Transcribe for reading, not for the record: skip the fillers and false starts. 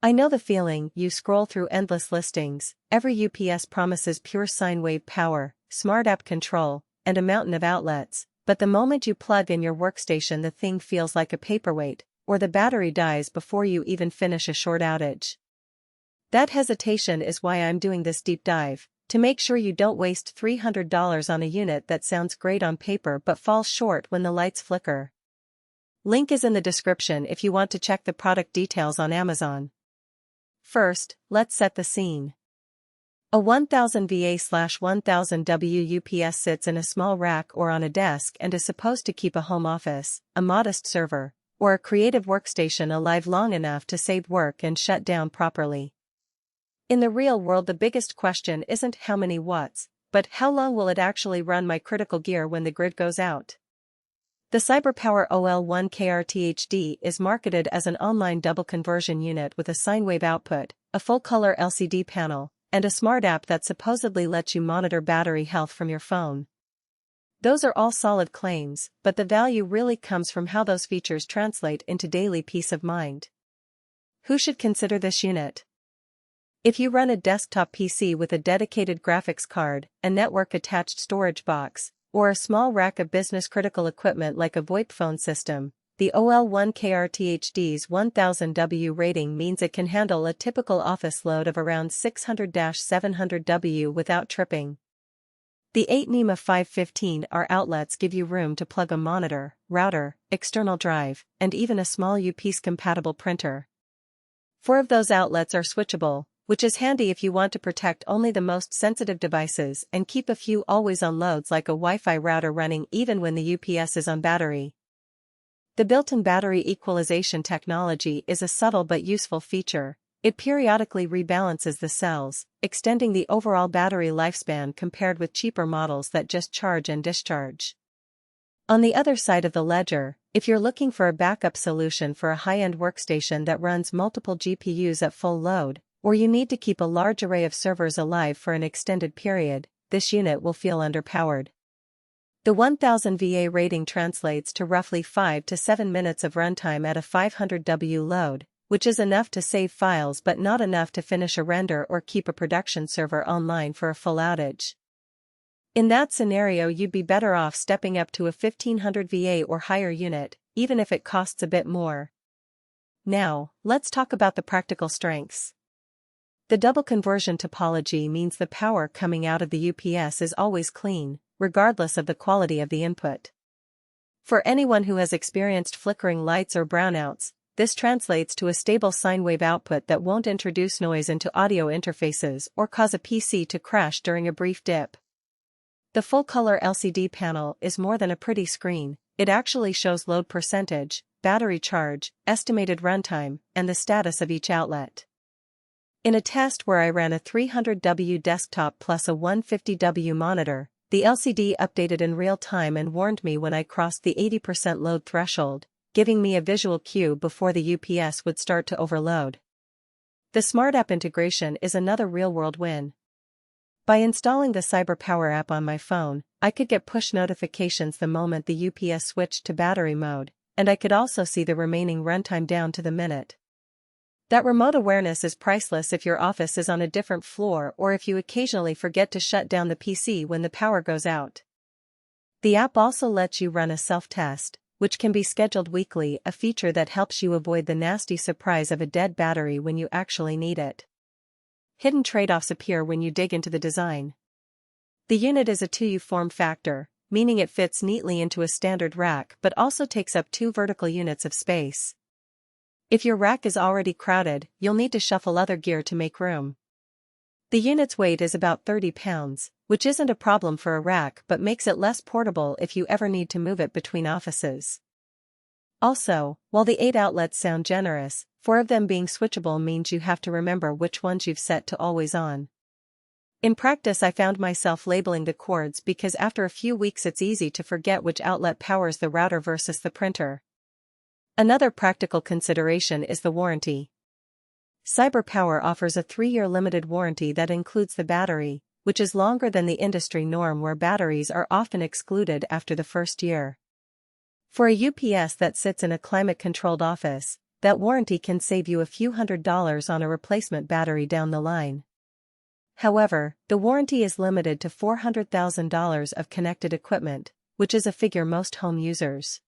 I know the feeling. You scroll through endless listings, every UPS promises pure Sinewave power, smart app control, and a mountain of outlets, but the moment you plug in your workstation the thing feels like a paperweight, or the battery dies before you even finish a short outage. That hesitation is why I'm doing this deep dive, to make sure you don't waste $300 on a unit that sounds great on paper but falls short when the lights flicker. Link is in the description if you want to check the product details on Amazon. First, let's set the scene. A 1000 VA/1000 W UPS sits in a small rack or on a desk and is supposed to keep a home office, a modest server, or a creative workstation alive long enough to save work and shut down properly. In the real world, the biggest question isn't how many watts, but how long will it actually run my critical gear when the grid goes out? The CyberPower OL1KRTHD is marketed as an online double conversion unit with a Sinewave output, a full-color LCD panel, and a smart app that supposedly lets you monitor battery health from your phone. Those are all solid claims, but the value really comes from how those features translate into daily peace of mind. Who should consider this unit? If you run a desktop PC with a dedicated graphics card, a network-attached storage box, or a small rack of business-critical equipment like a VoIP phone system, the OL1KRTHD's 1000W rating means it can handle a typical office load of around 600-700W without tripping. The 8 NEMA 515R outlets give you room to plug a monitor, router, external drive, and even a small UPS-compatible printer. 4 of those outlets are switchable, which is handy if you want to protect only the most sensitive devices and keep a few always-on loads like a Wi-Fi router running even when the UPS is on battery. The built-in battery equalization technology is a subtle but useful feature. It periodically rebalances the cells, extending the overall battery lifespan compared with cheaper models that just charge and discharge. On the other side of the ledger, if you're looking for a backup solution for a high-end workstation that runs multiple GPUs at full load, or you need to keep a large array of servers alive for an extended period, this unit will feel underpowered. The 1000 VA rating translates to roughly 5 to 7 minutes of runtime at a 500W load, which is enough to save files but not enough to finish a render or keep a production server online for a full outage. In that scenario, you'd be better off stepping up to a 1500 VA or higher unit, even if it costs a bit more. Now, let's talk about the practical strengths. The double conversion topology means the power coming out of the UPS is always clean, regardless of the quality of the input. For anyone who has experienced flickering lights or brownouts, this translates to a stable Sinewave output that won't introduce noise into audio interfaces or cause a PC to crash during a brief dip. The full-color LCD panel is more than a pretty screen, it actually shows load percentage, battery charge, estimated runtime, and the status of each outlet. In a test where I ran a 300W desktop plus a 150W monitor, the LCD updated in real time and warned me when I crossed the 80% load threshold, giving me a visual cue before the UPS would start to overload. The Smart App integration is another real-world win. By installing the CyberPower app on my phone, I could get push notifications the moment the UPS switched to battery mode, and I could also see the remaining runtime down to the minute. That remote awareness is priceless if your office is on a different floor or if you occasionally forget to shut down the PC when the power goes out. The app also lets you run a self-test, which can be scheduled weekly, a feature that helps you avoid the nasty surprise of a dead battery when you actually need it. Hidden trade-offs appear when you dig into the design. The unit is a 2U form factor, meaning it fits neatly into a standard rack but also takes up 2 vertical units of space. If your rack is already crowded, you'll need to shuffle other gear to make room. The unit's weight is about 30 pounds, which isn't a problem for a rack but makes it less portable if you ever need to move it between offices. Also, while the 8 outlets sound generous, 4 of them being switchable means you have to remember which ones you've set to always on. In practice, I found myself labeling the cords because after a few weeks it's easy to forget which outlet powers the router versus the printer. Another practical consideration is the warranty. CyberPower offers a 3-year limited warranty that includes the battery, which is longer than the industry norm where batteries are often excluded after the first year. For a UPS that sits in a climate-controlled office, that warranty can save you a few $100s on a replacement battery down the line. However, the warranty is limited to $400,000 of connected equipment, which is a figure most home users